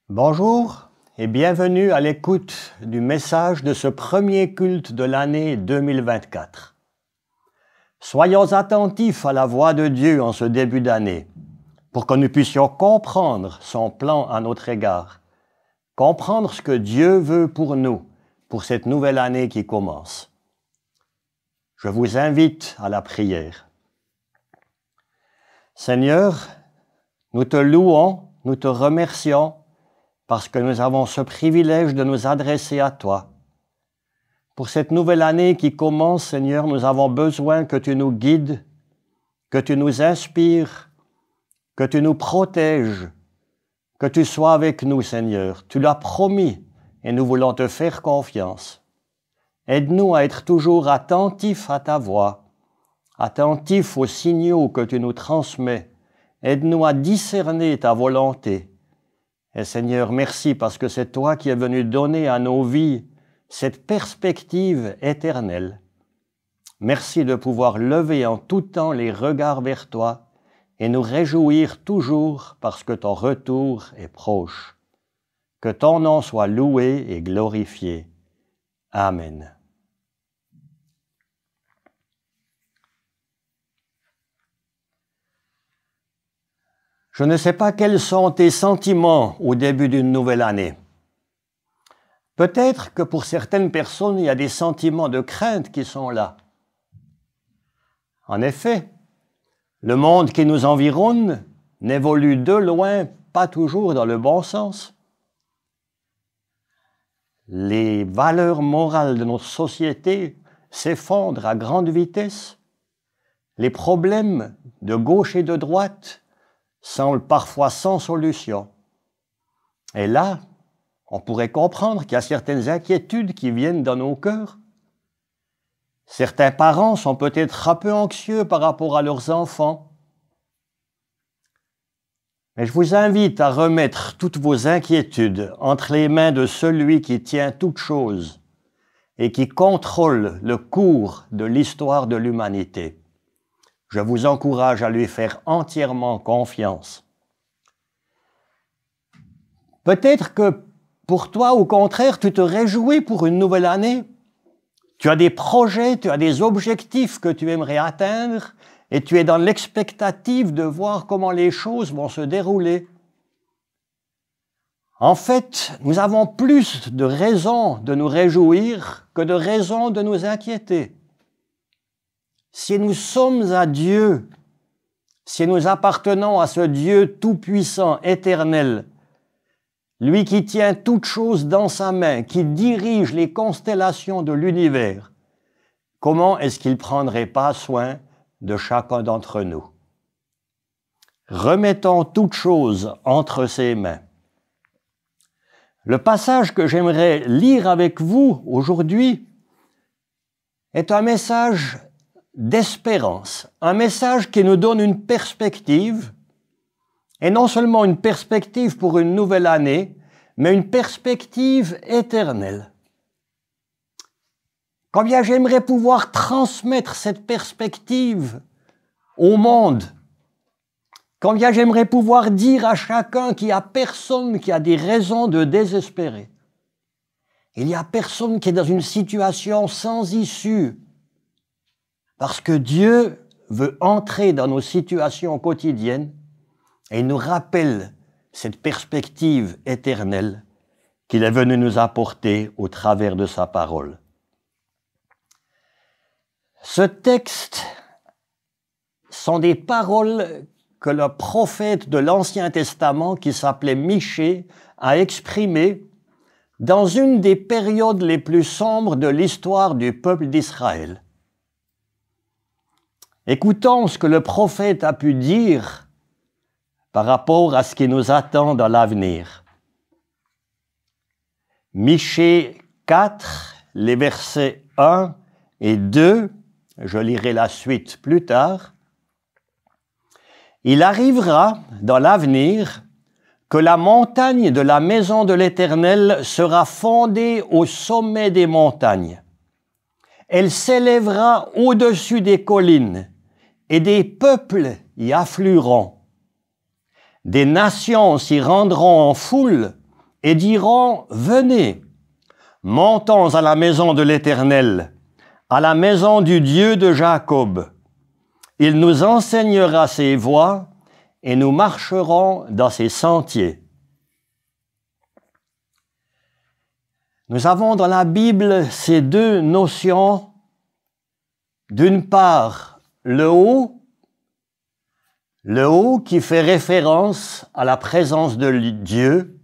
Bonjour et bienvenue à l'écoute du message de ce premier culte de l'année 2024. Soyons attentifs à la voix de Dieu en ce début d'année pour que nous puissions comprendre son plan à notre égard, comprendre ce que Dieu veut pour nous, pour cette nouvelle année qui commence. Je vous invite à la prière. Seigneur, nous te louons, nous te remercions parce que nous avons ce privilège de nous adresser à toi. Pour cette nouvelle année qui commence, Seigneur, nous avons besoin que tu nous guides, que tu nous inspires, que tu nous protèges, que tu sois avec nous, Seigneur. Tu l'as promis et nous voulons te faire confiance. Aide-nous à être toujours attentifs à ta voix, attentifs aux signaux que tu nous transmets. Aide-nous à discerner ta volonté. Et Seigneur, merci parce que c'est toi qui es venu donner à nos vies cette perspective éternelle. Merci de pouvoir lever en tout temps les regards vers toi et nous réjouir toujours parce que ton retour est proche. Que ton nom soit loué et glorifié. Amen. Je ne sais pas quels sont tes sentiments au début d'une nouvelle année. Peut-être que pour certaines personnes, il y a des sentiments de crainte qui sont là. En effet, le monde qui nous environne n'évolue de loin pas toujours dans le bon sens. Les valeurs morales de notre société s'effondrent à grande vitesse. Les problèmes de gauche et de droite semblent parfois sans solution. Et là, on pourrait comprendre qu'il y a certaines inquiétudes qui viennent dans nos cœurs. Certains parents sont peut-être un peu anxieux par rapport à leurs enfants. Mais je vous invite à remettre toutes vos inquiétudes entre les mains de celui qui tient toutes choses et qui contrôle le cours de l'histoire de l'humanité. Je vous encourage à lui faire entièrement confiance. Peut-être que pour toi, au contraire, tu te réjouis pour une nouvelle année. Tu as des projets, tu as des objectifs que tu aimerais atteindre et tu es dans l'expectative de voir comment les choses vont se dérouler. En fait, nous avons plus de raisons de nous réjouir que de raisons de nous inquiéter. Si nous sommes à Dieu, si nous appartenons à ce Dieu tout-puissant, éternel, lui qui tient toutes choses dans sa main, qui dirige les constellations de l'univers, comment est-ce qu'il ne prendrait pas soin de chacun d'entre nous? Remettons toutes choses entre ses mains. Le passage que j'aimerais lire avec vous aujourd'hui est un message d'espérance, un message qui nous donne une perspective, et non seulement une perspective pour une nouvelle année, mais une perspective éternelle. Combien j'aimerais pouvoir transmettre cette perspective au monde. Combien j'aimerais pouvoir dire à chacun qu'il n'y a personne qui a des raisons de désespérer. Il n'y a personne qui est dans une situation sans issue. Parce que Dieu veut entrer dans nos situations quotidiennes et il nous rappelle cette perspective éternelle qu'il est venu nous apporter au travers de sa parole. Ce texte sont des paroles que le prophète de l'Ancien Testament, qui s'appelait Michée, a exprimées dans une des périodes les plus sombres de l'histoire du peuple d'Israël. Écoutons ce que le prophète a pu dire par rapport à ce qui nous attend dans l'avenir. Michée 4, les versets 1 et 2, je lirai la suite plus tard. Il arrivera dans l'avenir que la montagne de la maison de l'Éternel sera fondée au sommet des montagnes. Elle s'élèvera au-dessus des collines et des peuples y afflueront. Des nations s'y rendront en foule et diront, venez, montons à la maison de l'Éternel, à la maison du Dieu de Jacob. Il nous enseignera ses voies et nous marcherons dans ses sentiers. Nous avons dans la Bible ces deux notions. D'une part, le haut qui fait référence à la présence de Dieu,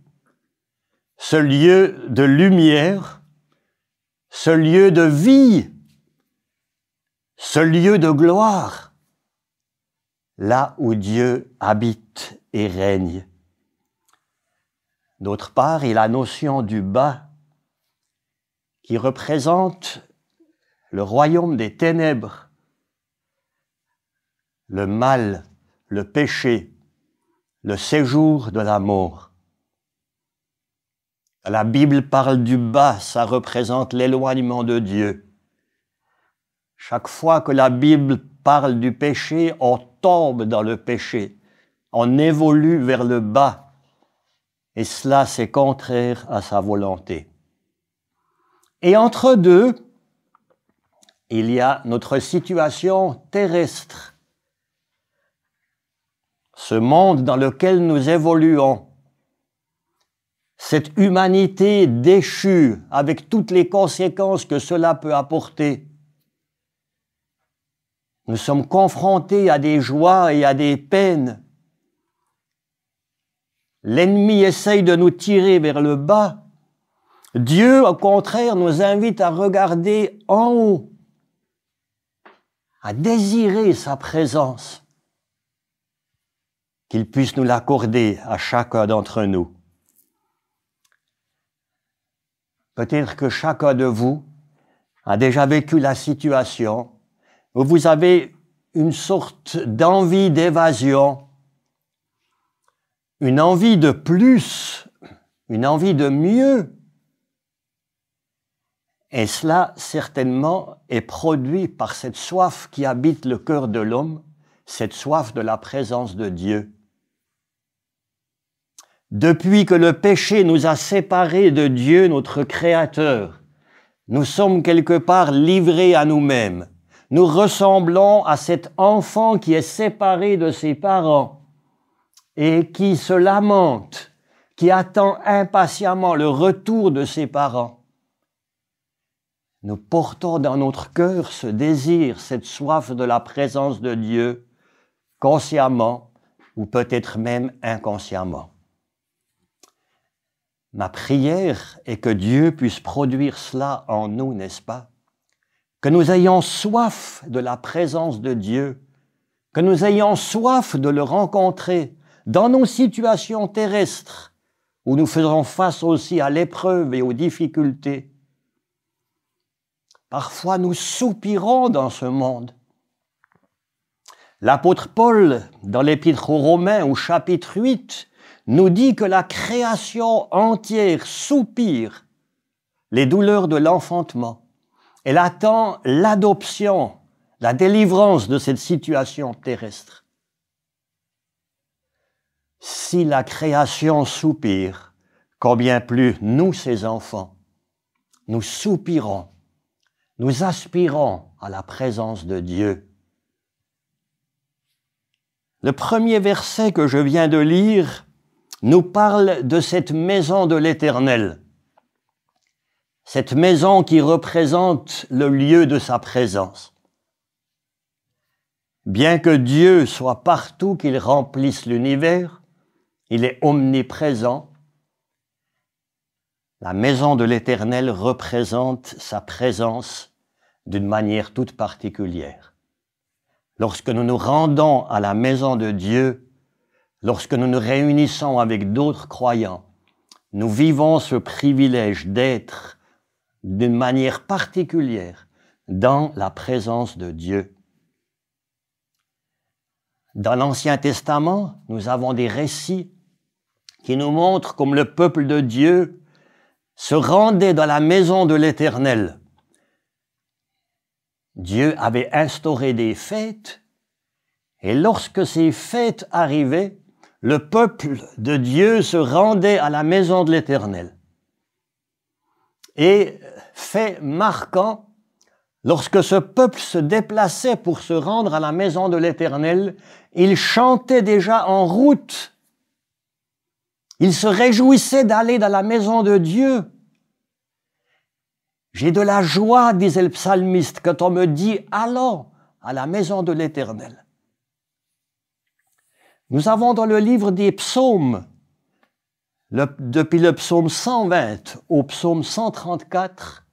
ce lieu de lumière, ce lieu de vie, ce lieu de gloire, là où Dieu habite et règne. D'autre part, il y a la notion du bas, qui représente le royaume des ténèbres, le mal, le péché, le séjour de la mort. La Bible parle du bas, ça représente l'éloignement de Dieu. Chaque fois que la Bible parle du péché, on tombe dans le péché, on évolue vers le bas, et cela c'est contraire à sa volonté. Et entre deux, il y a notre situation terrestre, ce monde dans lequel nous évoluons, cette humanité déchue avec toutes les conséquences que cela peut apporter. Nous sommes confrontés à des joies et à des peines. L'ennemi essaye de nous tirer vers le bas. Dieu, au contraire, nous invite à regarder en haut, à désirer sa présence, qu'il puisse nous l'accorder à chacun d'entre nous. Peut-être que chacun de vous a déjà vécu la situation où vous avez une sorte d'envie d'évasion, une envie de plus, une envie de mieux. Et cela, certainement, est produit par cette soif qui habite le cœur de l'homme, cette soif de la présence de Dieu. Depuis que le péché nous a séparés de Dieu, notre Créateur, nous sommes quelque part livrés à nous-mêmes. Nous ressemblons à cet enfant qui est séparé de ses parents et qui se lamente, qui attend impatiemment le retour de ses parents. Nous portons dans notre cœur ce désir, cette soif de la présence de Dieu, consciemment ou peut-être même inconsciemment. Ma prière est que Dieu puisse produire cela en nous, n'est-ce pas? Que nous ayons soif de la présence de Dieu, que nous ayons soif de le rencontrer dans nos situations terrestres, où nous faisons face aussi à l'épreuve et aux difficultés. Parfois, nous soupirons dans ce monde. L'apôtre Paul, dans l'Épître aux Romains, au chapitre 8, nous dit que la création entière soupire les douleurs de l'enfantement. Elle attend l'adoption, la délivrance de cette situation terrestre. Si la création soupire, combien plus nous, ses enfants, nous soupirons. Nous aspirons à la présence de Dieu. Le premier verset que je viens de lire nous parle de cette maison de l'Éternel, cette maison qui représente le lieu de sa présence. Bien que Dieu soit partout, qu'il remplisse l'univers, il est omniprésent. La maison de l'Éternel représente sa présence d'une manière toute particulière. Lorsque nous nous rendons à la maison de Dieu, lorsque nous nous réunissons avec d'autres croyants, nous vivons ce privilège d'être d'une manière particulière dans la présence de Dieu. Dans l'Ancien Testament, nous avons des récits qui nous montrent comme le peuple de Dieu se rendait dans la maison de l'Éternel. Dieu avait instauré des fêtes, et lorsque ces fêtes arrivaient, le peuple de Dieu se rendait à la maison de l'Éternel. Et Dieu se rendait à la maison de l'Éternel. Et fait marquant, lorsque ce peuple se déplaçait pour se rendre à la maison de l'Éternel, il chantait déjà en route. Il se réjouissait d'aller dans la maison de Dieu. J'ai de la joie, disait le psalmiste, quand on me dit « Allons à la maison de l'Éternel ». Nous avons dans le livre des psaumes, depuis le psaume 120 au psaume 134,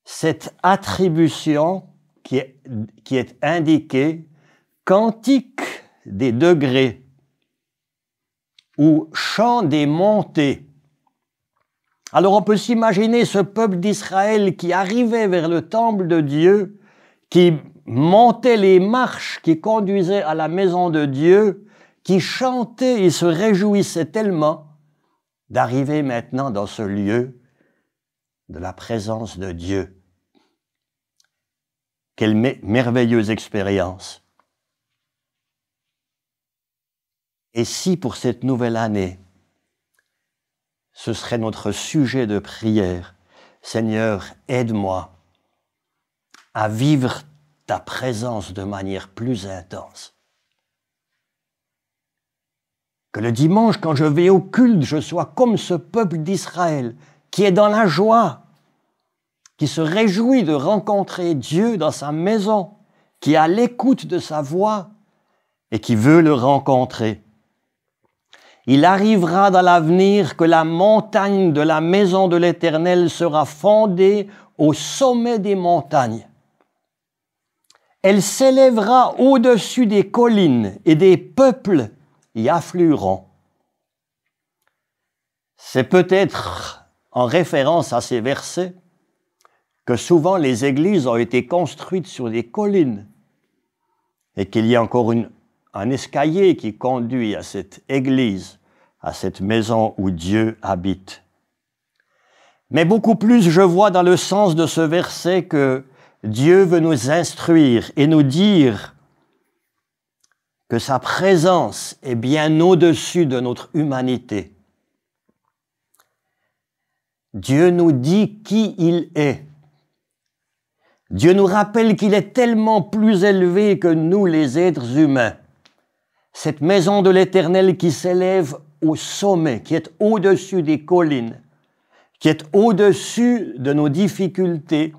cette attribution qui est indiquée, cantique des degrés ou chant des montées. Alors on peut s'imaginer ce peuple d'Israël qui arrivait vers le temple de Dieu, qui montait les marches qui conduisaient à la maison de Dieu, qui chantait et se réjouissait tellement d'arriver maintenant dans ce lieu de la présence de Dieu. Quelle merveilleuse expérience! Et si pour cette nouvelle année, ce serait notre sujet de prière, Seigneur, aide-moi à vivre ta présence de manière plus intense. Que le dimanche, quand je vais au culte, je sois comme ce peuple d'Israël qui est dans la joie, qui se réjouit de rencontrer Dieu dans sa maison, qui est à l'écoute de sa voix et qui veut le rencontrer. Il arrivera dans l'avenir que la montagne de la maison de l'Éternel sera fondée au sommet des montagnes. Elle s'élèvera au-dessus des collines et des peuples y afflueront. C'est peut-être en référence à ces versets que souvent les églises ont été construites sur des collines et qu'il y a encore un escalier qui conduit à cette église, à cette maison où Dieu habite. Mais beaucoup plus, je vois dans le sens de ce verset que Dieu veut nous instruire et nous dire que sa présence est bien au-dessus de notre humanité. Dieu nous dit qui il est. Dieu nous rappelle qu'il est tellement plus élevé que nous, les êtres humains. Cette maison de l'Éternel qui s'élève au sommet, qui est au-dessus des collines, qui est au-dessus de nos difficultés,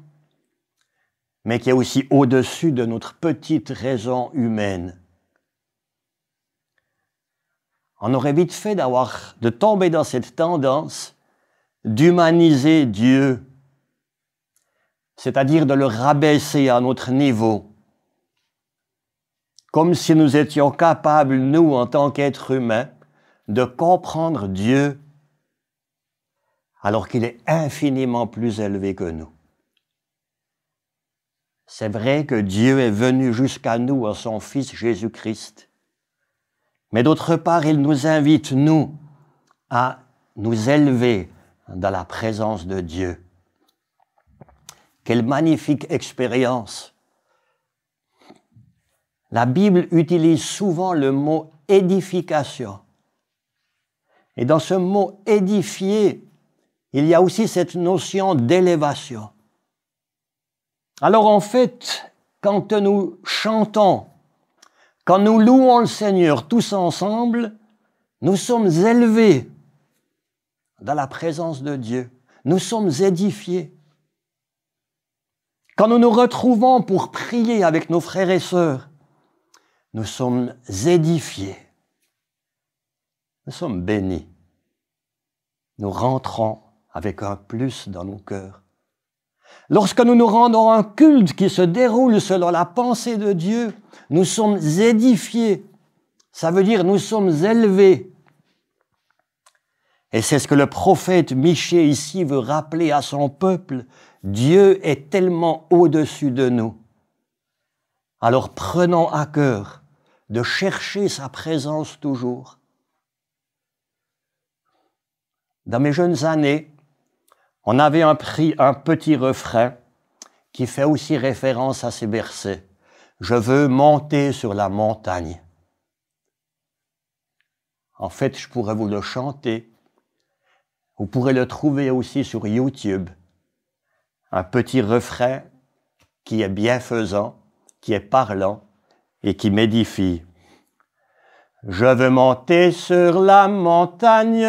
mais qui est aussi au-dessus de notre petite raison humaine. On aurait vite fait de tomber dans cette tendance d'humaniser Dieu, c'est-à-dire de le rabaisser à notre niveau, comme si nous étions capables, nous, en tant qu'êtres humains, de comprendre Dieu, alors qu'il est infiniment plus élevé que nous. C'est vrai que Dieu est venu jusqu'à nous en son Fils Jésus-Christ, mais d'autre part, il nous invite, nous, à nous élever dans la présence de Dieu. Quelle magnifique expérience! La Bible utilise souvent le mot « édification ». Et dans ce mot « édifier », il y a aussi cette notion d'élévation. Alors en fait, quand nous chantons, quand nous louons le Seigneur tous ensemble, nous sommes élevés dans la présence de Dieu. Nous sommes édifiés. Quand nous nous retrouvons pour prier avec nos frères et sœurs, nous sommes édifiés. Nous sommes bénis. Nous rentrons avec un plus dans nos cœurs. Lorsque nous nous rendons à un culte qui se déroule selon la pensée de Dieu, nous sommes édifiés. Ça veut dire nous sommes élevés. Et c'est ce que le prophète Michée ici veut rappeler à son peuple. Dieu est tellement au-dessus de nous. Alors prenons à cœur de chercher sa présence toujours. Dans mes jeunes années, on avait un petit refrain qui fait aussi référence à ces versets. Je veux monter sur la montagne. En fait, je pourrais vous le chanter. Vous pourrez le trouver aussi sur YouTube. Un petit refrain qui est bienfaisant, qui est parlant et qui m'édifie. Je veux monter sur la montagne,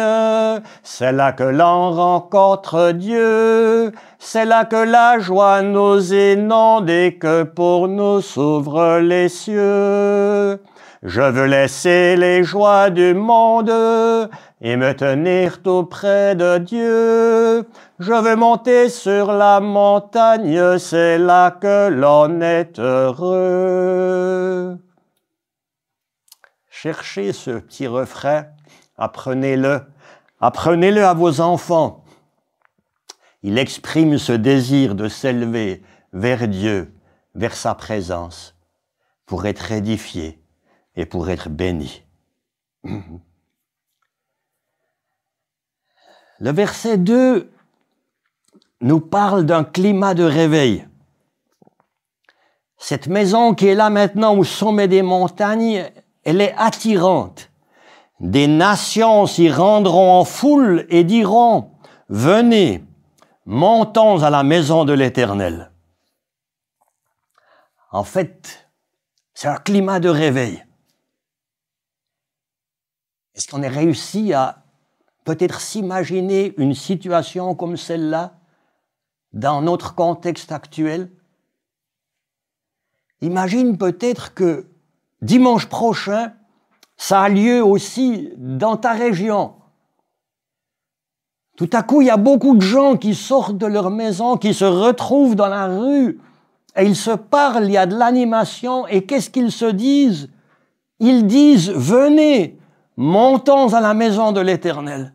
c'est là que l'on rencontre Dieu, c'est là que la joie nous inonde et que pour nous s'ouvrent les cieux. Je veux laisser les joies du monde et me tenir tout près de Dieu. Je veux monter sur la montagne, c'est là que l'on est heureux. Cherchez ce petit refrain, apprenez-le à vos enfants. Il exprime ce désir de s'élever vers Dieu, vers sa présence, pour être édifié et pour être béni. Le verset 2 nous parle d'un climat de réveil. Cette maison qui est là maintenant au sommet des montagnes, elle est attirante. Des nations s'y rendront en foule et diront « Venez, montons à la maison de l'Éternel ». En fait, c'est un climat de réveil. Est-ce qu'on a réussi à peut-être s'imaginer une situation comme celle-là dans notre contexte actuel? Imagine peut-être que dimanche prochain, ça a lieu aussi dans ta région. Tout à coup, il y a beaucoup de gens qui sortent de leur maison, qui se retrouvent dans la rue, et ils se parlent, il y a de l'animation, et qu'est-ce qu'ils se disent? Ils disent, venez, montons à la maison de l'Éternel.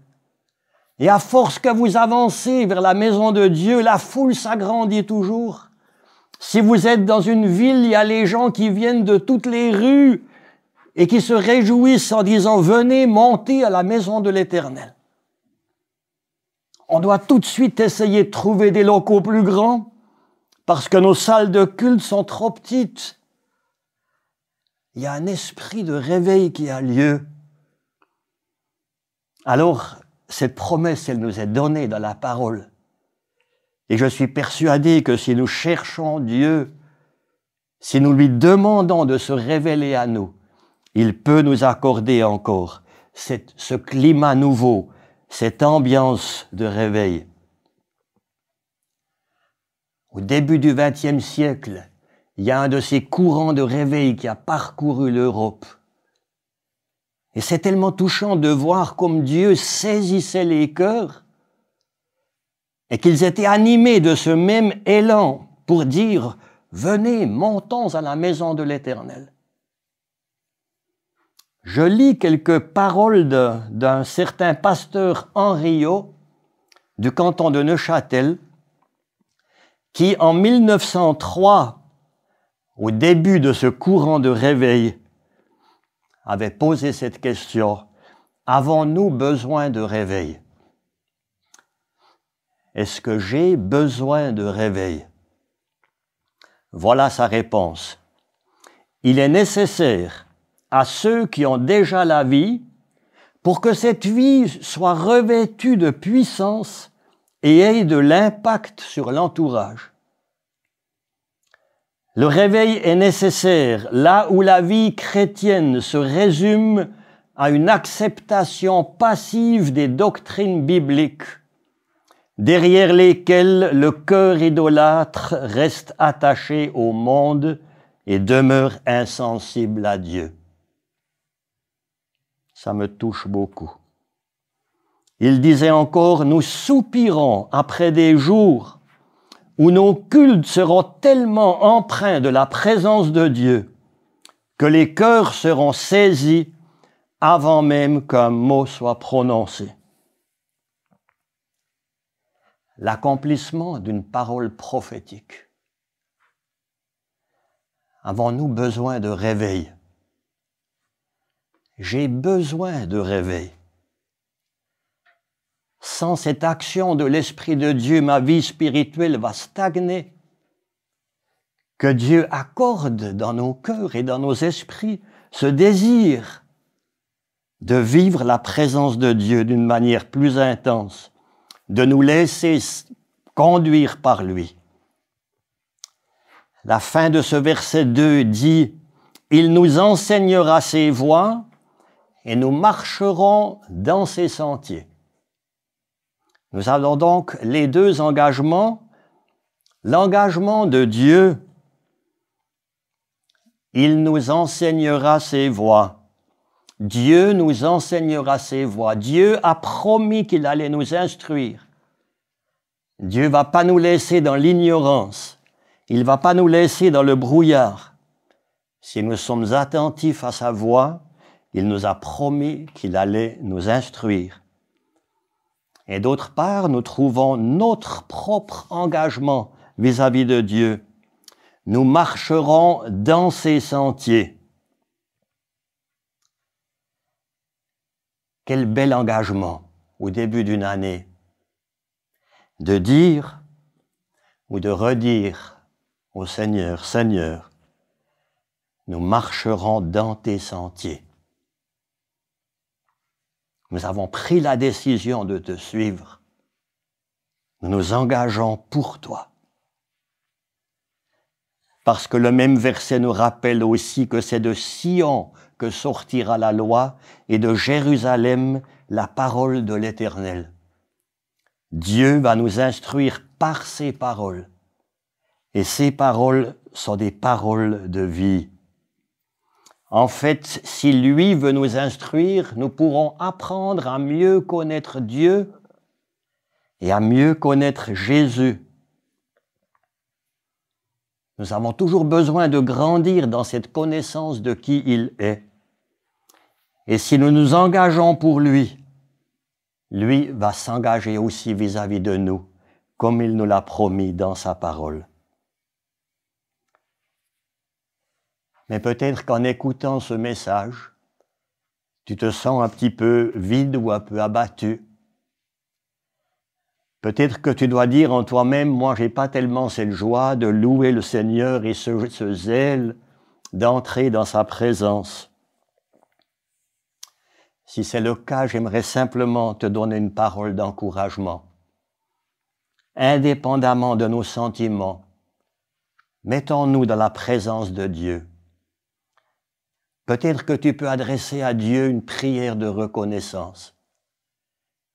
Et à force que vous avancez vers la maison de Dieu, la foule s'agrandit toujours. Si vous êtes dans une ville, il y a les gens qui viennent de toutes les rues et qui se réjouissent en disant « Venez monter à la maison de l'Éternel ». On doit tout de suite essayer de trouver des locaux plus grands parce que nos salles de culte sont trop petites. Il y a un esprit de réveil qui a lieu. Alors, cette promesse, elle nous est donnée dans la parole. Et je suis persuadé que si nous cherchons Dieu, si nous lui demandons de se révéler à nous, il peut nous accorder encore ce climat nouveau, cette ambiance de réveil. Au début du XXe siècle, il y a un de ces courants de réveil qui a parcouru l'Europe. Et c'est tellement touchant de voir comme Dieu saisissait les cœurs et qu'ils étaient animés de ce même élan pour dire « Venez, montons à la maison de l'Éternel ». Je lis quelques paroles d'un certain pasteur Henriot du canton de Neuchâtel qui, en 1903, au début de ce courant de réveil, avait posé cette question « Avons-nous besoin de réveil ?» Est-ce que j'ai besoin de réveil? Voilà sa réponse. Il est nécessaire à ceux qui ont déjà la vie, pour que cette vie soit revêtue de puissance et ait de l'impact sur l'entourage. Le réveil est nécessaire là où la vie chrétienne se résume à une acceptation passive des doctrines bibliques, derrière lesquelles le cœur idolâtre reste attaché au monde et demeure insensible à Dieu. Ça me touche beaucoup. Il disait encore, nous soupirons après des jours où nos cultes seront tellement empreints de la présence de Dieu que les cœurs seront saisis avant même qu'un mot soit prononcé. L'accomplissement d'une parole prophétique. Avons-nous besoin de réveil? J'ai besoin de réveil. Sans cette action de l'Esprit de Dieu, ma vie spirituelle va stagner. Que Dieu accorde dans nos cœurs et dans nos esprits ce désir de vivre la présence de Dieu d'une manière plus intense, de nous laisser conduire par lui. La fin de ce verset 2 dit « Il nous enseignera ses voies et nous marcherons dans ses sentiers. » Nous avons donc les deux engagements. L'engagement de Dieu, il nous enseignera ses voies. Dieu nous enseignera ses voies. Dieu a promis qu'il allait nous instruire. Dieu ne va pas nous laisser dans l'ignorance. Il ne va pas nous laisser dans le brouillard. Si nous sommes attentifs à sa voix, il nous a promis qu'il allait nous instruire. Et d'autre part, nous trouvons notre propre engagement vis-à-vis de Dieu. Nous marcherons dans ses sentiers. Quel bel engagement au début d'une année de dire ou de redire au Seigneur, « Seigneur, nous marcherons dans tes sentiers. » Nous avons pris la décision de te suivre. Nous nous engageons pour toi. Parce que le même verset nous rappelle aussi que c'est de Sion que sortira la loi et de Jérusalem la parole de l'Éternel. Dieu va nous instruire par ses paroles. Et ces paroles sont des paroles de vie. En fait, si lui veut nous instruire, nous pourrons apprendre à mieux connaître Dieu et à mieux connaître Jésus. Nous avons toujours besoin de grandir dans cette connaissance de qui il est. Et si nous nous engageons pour lui, lui va s'engager aussi vis-à-vis de nous, comme il nous l'a promis dans sa parole. Mais peut-être qu'en écoutant ce message, tu te sens un petit peu vide ou un peu abattu. Peut-être que tu dois dire en toi-même, moi j'ai pas tellement cette joie de louer le Seigneur et ce zèle d'entrer dans sa présence. Si c'est le cas, j'aimerais simplement te donner une parole d'encouragement. Indépendamment de nos sentiments, mettons-nous dans la présence de Dieu. Peut-être que tu peux adresser à Dieu une prière de reconnaissance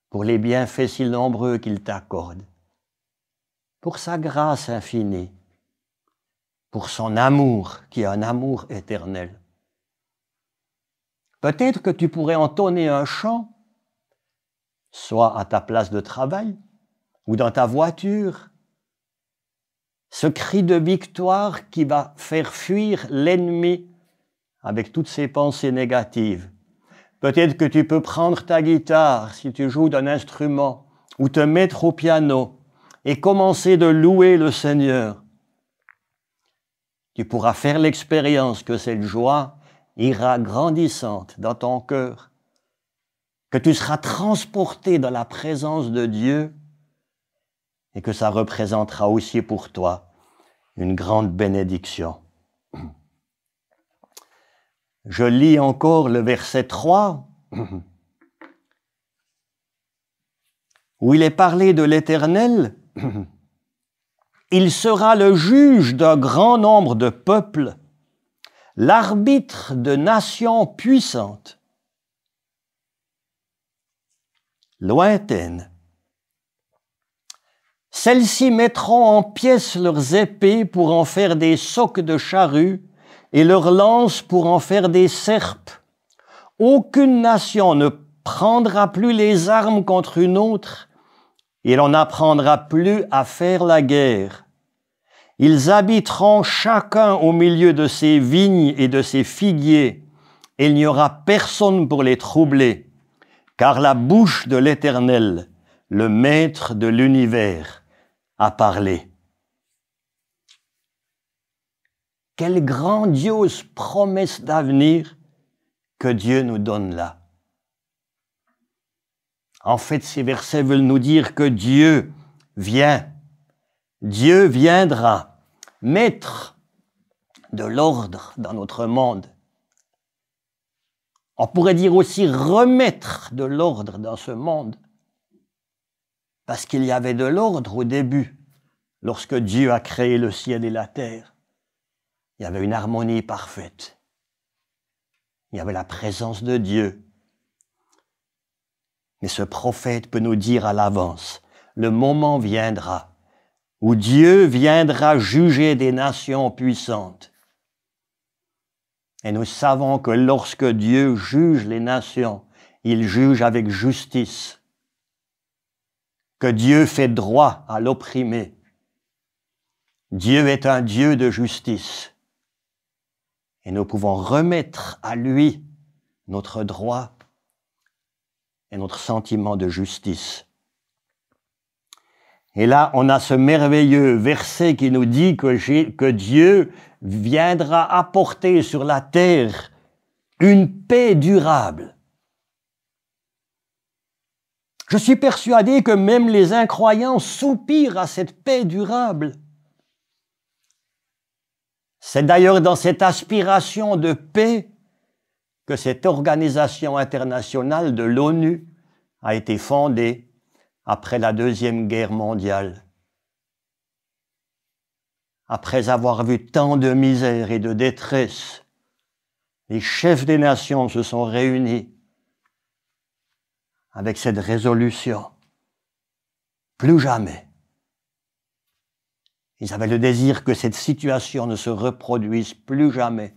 pour les bienfaits si nombreux qu'il t'accorde, pour sa grâce infinie, pour son amour qui est un amour éternel. Peut-être que tu pourrais entonner un chant, soit à ta place de travail ou dans ta voiture, ce cri de victoire qui va faire fuir l'ennemi avec toutes ses pensées négatives. Peut-être que tu peux prendre ta guitare si tu joues d'un instrument ou te mettre au piano et commencer de louer le Seigneur. Tu pourras faire l'expérience que cette joie ira grandissante dans ton cœur, que tu seras transporté dans la présence de Dieu et que ça représentera aussi pour toi une grande bénédiction. Je lis encore le verset 3, où il est parlé de l'Éternel. Il sera le juge d'un grand nombre de peuples, l'arbitre de nations puissantes, lointaines. Celles-ci mettront en pièces leurs épées pour en faire des socs de charrues et leurs lances pour en faire des serpes. Aucune nation ne prendra plus les armes contre une autre, et l'on n'apprendra plus à faire la guerre. Ils habiteront chacun au milieu de ses vignes et de ses figuiers, et il n'y aura personne pour les troubler, car la bouche de l'Éternel, le Maître de l'univers, a parlé. Quelle grandiose promesse d'avenir que Dieu nous donne là. En fait, ces versets veulent nous dire que Dieu vient, Dieu viendra mettre de l'ordre dans notre monde. On pourrait dire aussi remettre de l'ordre dans ce monde. Parce qu'il y avait de l'ordre au début, lorsque Dieu a créé le ciel et la terre. Il y avait une harmonie parfaite. Il y avait la présence de Dieu. Mais ce prophète peut nous dire à l'avance, le moment viendra où Dieu viendra juger des nations puissantes. Et nous savons que lorsque Dieu juge les nations, il juge avec justice. Que Dieu fait droit à l'opprimé. Dieu est un Dieu de justice. Et nous pouvons remettre à lui notre droit et notre sentiment de justice. Et là, on a ce merveilleux verset qui nous dit que Dieu viendra apporter sur la terre une paix durable. Je suis persuadé que même les incroyants soupirent à cette paix durable. C'est d'ailleurs dans cette aspiration de paix que cette organisation internationale de l'ONU a été fondée après la Deuxième Guerre mondiale. Après avoir vu tant de misère et de détresse, les chefs des nations se sont réunis avec cette résolution. Plus jamais. Ils avaient le désir que cette situation ne se reproduise plus jamais.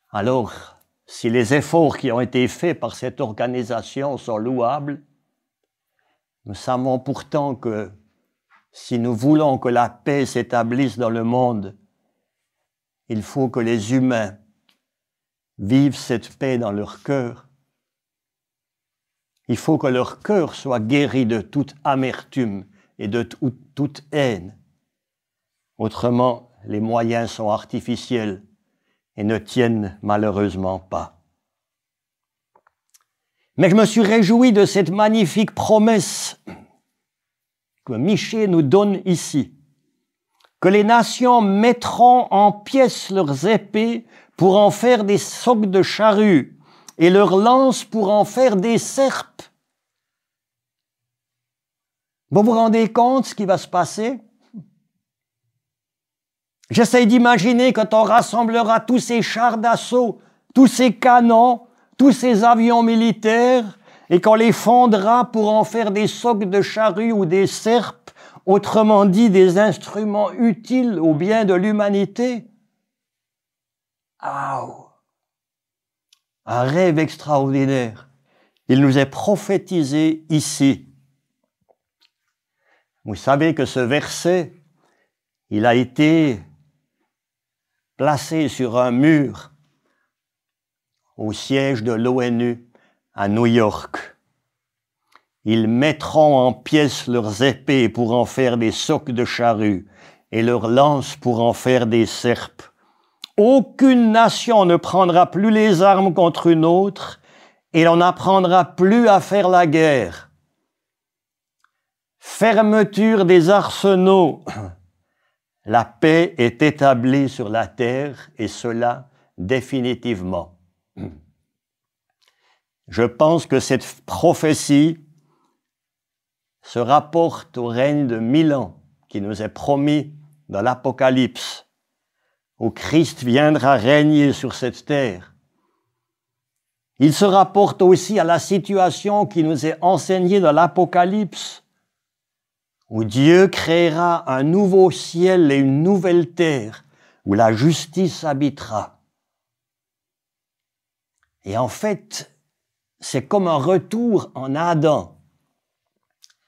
Alors, si les efforts qui ont été faits par cette organisation sont louables, nous savons pourtant que si nous voulons que la paix s'établisse dans le monde, il faut que les humains vivent cette paix dans leur cœur. Il faut que leur cœur soit guéri de toute amertume et de toute haine. Autrement, les moyens sont artificiels et ne tiennent malheureusement pas. Mais je me suis réjoui de cette magnifique promesse que Michée nous donne ici, que les nations mettront en pièces leurs épées pour en faire des socs de charrues et leurs lances pour en faire des serpes. Vous vous rendez compte ce qui va se passer? J'essaie d'imaginer quand on rassemblera tous ces chars d'assaut, tous ces canons, tous ces avions militaires, et qu'on les fondra pour en faire des socs de charrues ou des serpes, autrement dit des instruments utiles au bien de l'humanité. Ah, un rêve extraordinaire. Il nous est prophétisé ici. Vous savez que ce verset, il a été placé sur un mur au siège de l'ONU à New York. Ils mettront en pièces leurs épées pour en faire des socs de charrues et leurs lances pour en faire des serpes. Aucune nation ne prendra plus les armes contre une autre et l'on n'apprendra plus à faire la guerre. Fermeture des arsenaux. La paix est établie sur la terre et cela définitivement. Je pense que cette prophétie se rapporte au règne de 1000 ans qui nous est promis dans l'Apocalypse, où Christ viendra régner sur cette terre. Il se rapporte aussi à la situation qui nous est enseignée dans l'Apocalypse, où Dieu créera un nouveau ciel et une nouvelle terre, où la justice habitera. Et en fait, c'est comme un retour en Adam.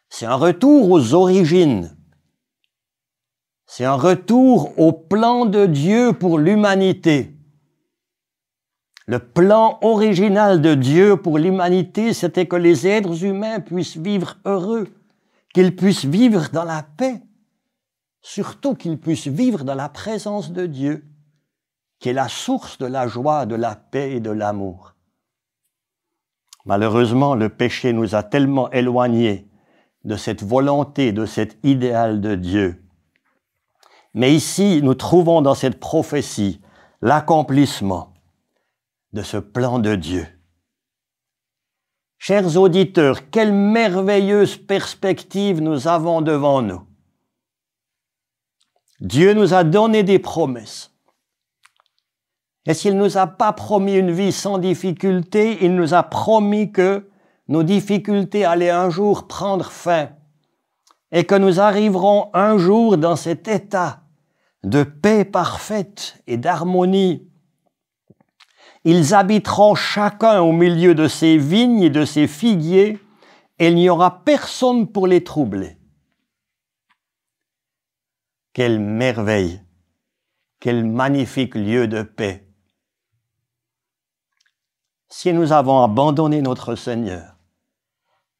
C'est un retour aux origines. C'est un retour au plan de Dieu pour l'humanité. Le plan original de Dieu pour l'humanité, c'était que les êtres humains puissent vivre heureux, qu'ils puissent vivre dans la paix, surtout qu'ils puissent vivre dans la présence de Dieu, qui est la source de la joie, de la paix et de l'amour. Malheureusement, le péché nous a tellement éloignés de cette volonté, de cet idéal de Dieu. Mais ici, nous trouvons dans cette prophétie l'accomplissement. de ce plan de Dieu. Chers auditeurs, quelle merveilleuse perspective nous avons devant nous. Dieu nous a donné des promesses. Et s'il ne nous a pas promis une vie sans difficulté, il nous a promis que nos difficultés allaient un jour prendre fin et que nous arriverons un jour dans cet état de paix parfaite et d'harmonie. Ils habiteront chacun au milieu de ses vignes et de ses figuiers, et il n'y aura personne pour les troubler. Quelle merveille! Quel magnifique lieu de paix! Si nous avons abandonné notre Seigneur,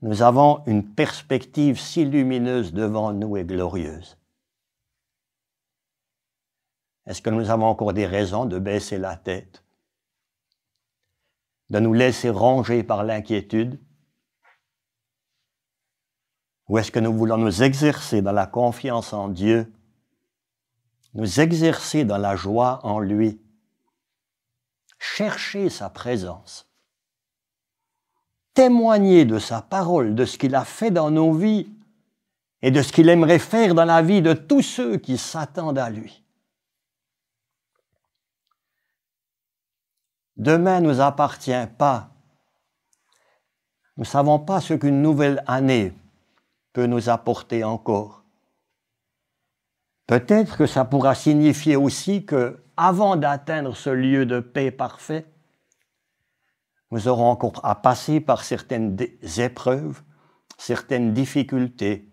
nous avons une perspective si lumineuse devant nous et glorieuse. Est-ce que nous avons encore des raisons de baisser la tête, de nous laisser ronger par l'inquiétude? Ou est-ce que nous voulons nous exercer dans la confiance en Dieu, nous exercer dans la joie en lui, chercher sa présence, témoigner de sa parole, de ce qu'il a fait dans nos vies et de ce qu'il aimerait faire dans la vie de tous ceux qui s'attendent à lui? Demain ne nous appartient pas. Nous ne savons pas ce qu'une nouvelle année peut nous apporter encore. Peut-être que ça pourra signifier aussi que, avant d'atteindre ce lieu de paix parfait, nous aurons encore à passer par certaines épreuves, certaines difficultés,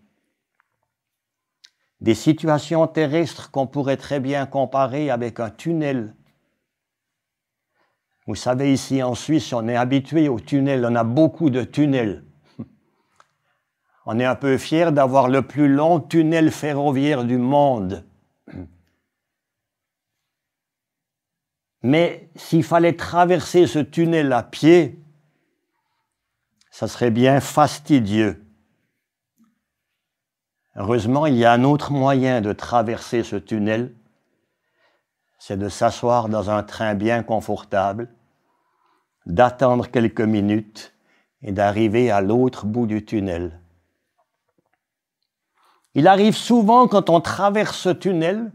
des situations terrestres qu'on pourrait très bien comparer avec un tunnel. Vous savez, ici en Suisse, on est habitué aux tunnels, on a beaucoup de tunnels. On est un peu fiers d'avoir le plus long tunnel ferroviaire du monde. Mais s'il fallait traverser ce tunnel à pied, ça serait bien fastidieux. Heureusement, il y a un autre moyen de traverser ce tunnel, c'est de s'asseoir dans un train bien confortable, d'attendre quelques minutes et d'arriver à l'autre bout du tunnel. Il arrive souvent, quand on traverse ce tunnel,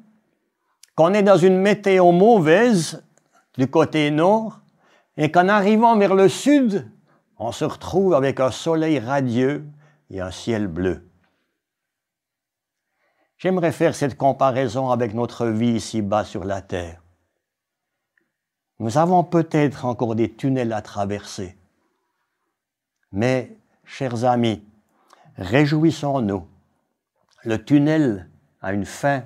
qu'on est dans une météo mauvaise du côté nord et qu'en arrivant vers le sud, on se retrouve avec un soleil radieux et un ciel bleu. J'aimerais faire cette comparaison avec notre vie ici-bas sur la terre. Nous avons peut-être encore des tunnels à traverser, mais, chers amis, réjouissons-nous. Le tunnel a une fin.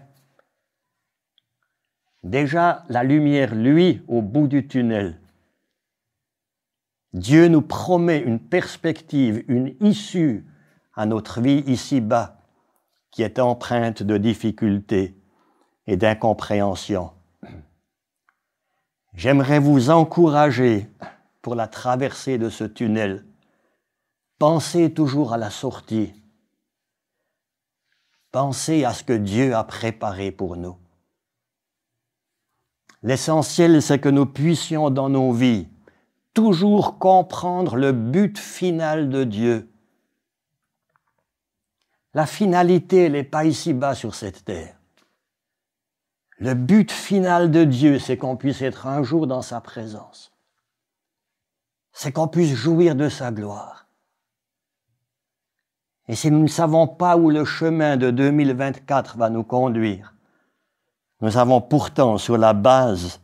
Déjà, la lumière, lui, au bout du tunnel. Dieu nous promet une perspective, une issue à notre vie ici-bas qui est empreinte de difficultés et d'incompréhension. J'aimerais vous encourager pour la traversée de ce tunnel. Pensez toujours à la sortie. Pensez à ce que Dieu a préparé pour nous. L'essentiel, c'est que nous puissions dans nos vies toujours comprendre le but final de Dieu. La finalité, elle n'est pas ici-bas sur cette terre. Le but final de Dieu, c'est qu'on puisse être un jour dans sa présence. C'est qu'on puisse jouir de sa gloire. Et si nous ne savons pas où le chemin de 2024 va nous conduire, nous avons pourtant, sur la base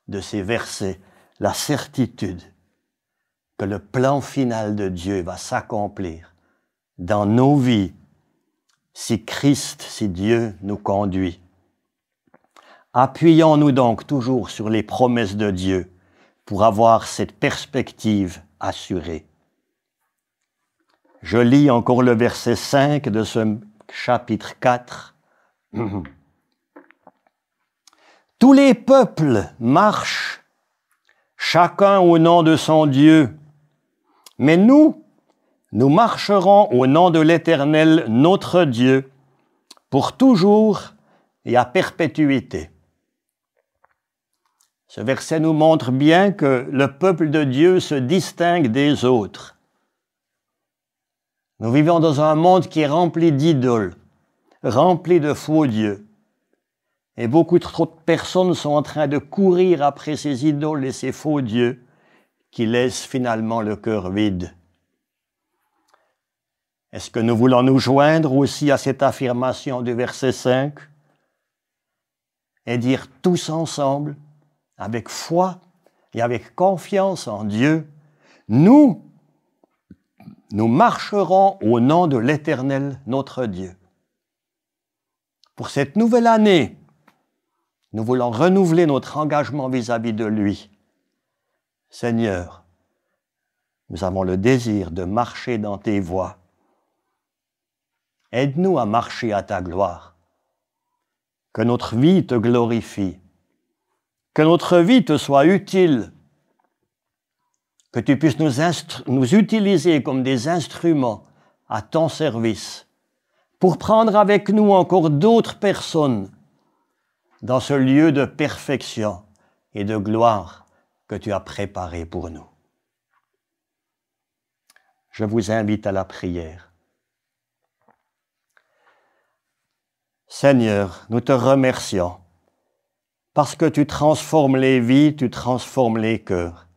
de ces versets, la certitude que le plan final de Dieu va s'accomplir dans nos vies si Christ, si Dieu nous conduit. Appuyons-nous donc toujours sur les promesses de Dieu pour avoir cette perspective assurée. Je lis encore le verset 5 de ce chapitre 4. Tous les peuples marchent, chacun au nom de son Dieu. Mais nous marcherons au nom de l'Éternel, notre Dieu, pour toujours et à perpétuité. Ce verset nous montre bien que le peuple de Dieu se distingue des autres. Nous vivons dans un monde qui est rempli d'idoles, rempli de faux dieux. Et beaucoup trop de personnes sont en train de courir après ces idoles et ces faux dieux qui laissent finalement le cœur vide. Est-ce que nous voulons nous joindre aussi à cette affirmation du verset 5 et dire tous ensemble, avec foi et avec confiance en Dieu, nous marcherons au nom de l'Éternel, notre Dieu. Pour cette nouvelle année, nous voulons renouveler notre engagement vis-à-vis de lui. Seigneur, nous avons le désir de marcher dans tes voies. Aide-nous à marcher à ta gloire. Que notre vie te glorifie. Que notre vie te soit utile. Que tu puisses nous utiliser comme des instruments à ton service pour prendre avec nous encore d'autres personnes dans ce lieu de perfection et de gloire que tu as préparé pour nous. Je vous invite à la prière. Seigneur, nous te remercions parce que tu transformes les vies, tu transformes les cœurs.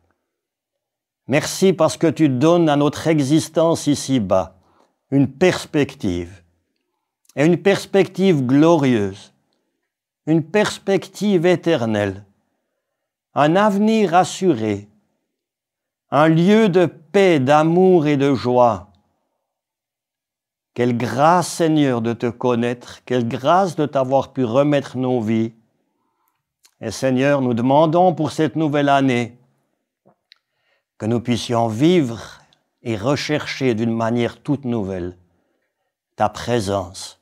Merci parce que tu donnes à notre existence ici-bas une perspective, et une perspective glorieuse, une perspective éternelle, un avenir assuré, un lieu de paix, d'amour et de joie. Quelle grâce, Seigneur, de te connaître, quelle grâce de t'avoir pu remettre nos vies. Et Seigneur, nous demandons pour cette nouvelle année que nous puissions vivre et rechercher d'une manière toute nouvelle ta présence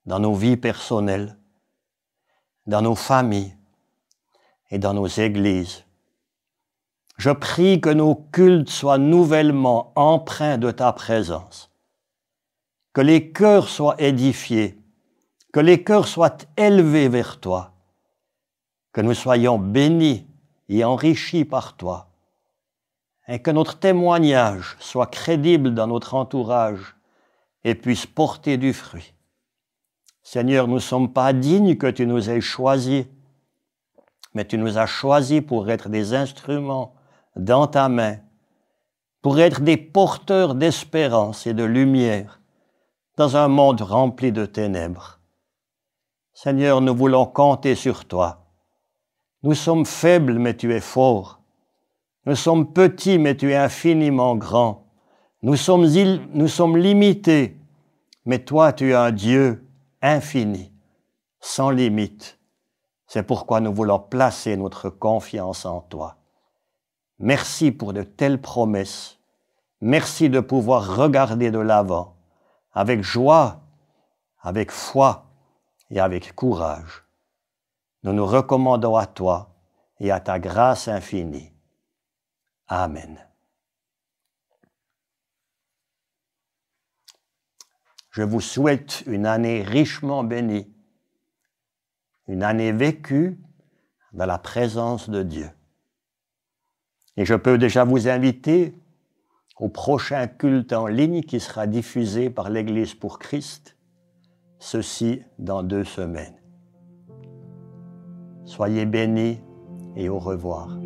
dans nos vies personnelles, dans nos familles et dans nos églises. Je prie que nos cultes soient nouvellement empreints de ta présence, que les cœurs soient édifiés, que les cœurs soient élevés vers toi, que nous soyons bénis et enrichis par toi, et que notre témoignage soit crédible dans notre entourage et puisse porter du fruit. Seigneur, nous ne sommes pas dignes que tu nous aies choisis, mais tu nous as choisis pour être des instruments dans ta main, pour être des porteurs d'espérance et de lumière dans un monde rempli de ténèbres. Seigneur, nous voulons compter sur toi. Nous sommes faibles, mais tu es fort. Nous sommes petits, mais tu es infiniment grand. Nous sommes limités, mais toi, tu es un Dieu infini, sans limite. C'est pourquoi nous voulons placer notre confiance en toi. Merci pour de telles promesses. Merci de pouvoir regarder de l'avant, avec joie, avec foi et avec courage. Nous nous recommandons à toi et à ta grâce infinie. Amen. Je vous souhaite une année richement bénie, une année vécue dans la présence de Dieu. Et je peux déjà vous inviter au prochain culte en ligne qui sera diffusé par l'Église pour Christ, ceci dans 2 semaines. Soyez bénis et au revoir.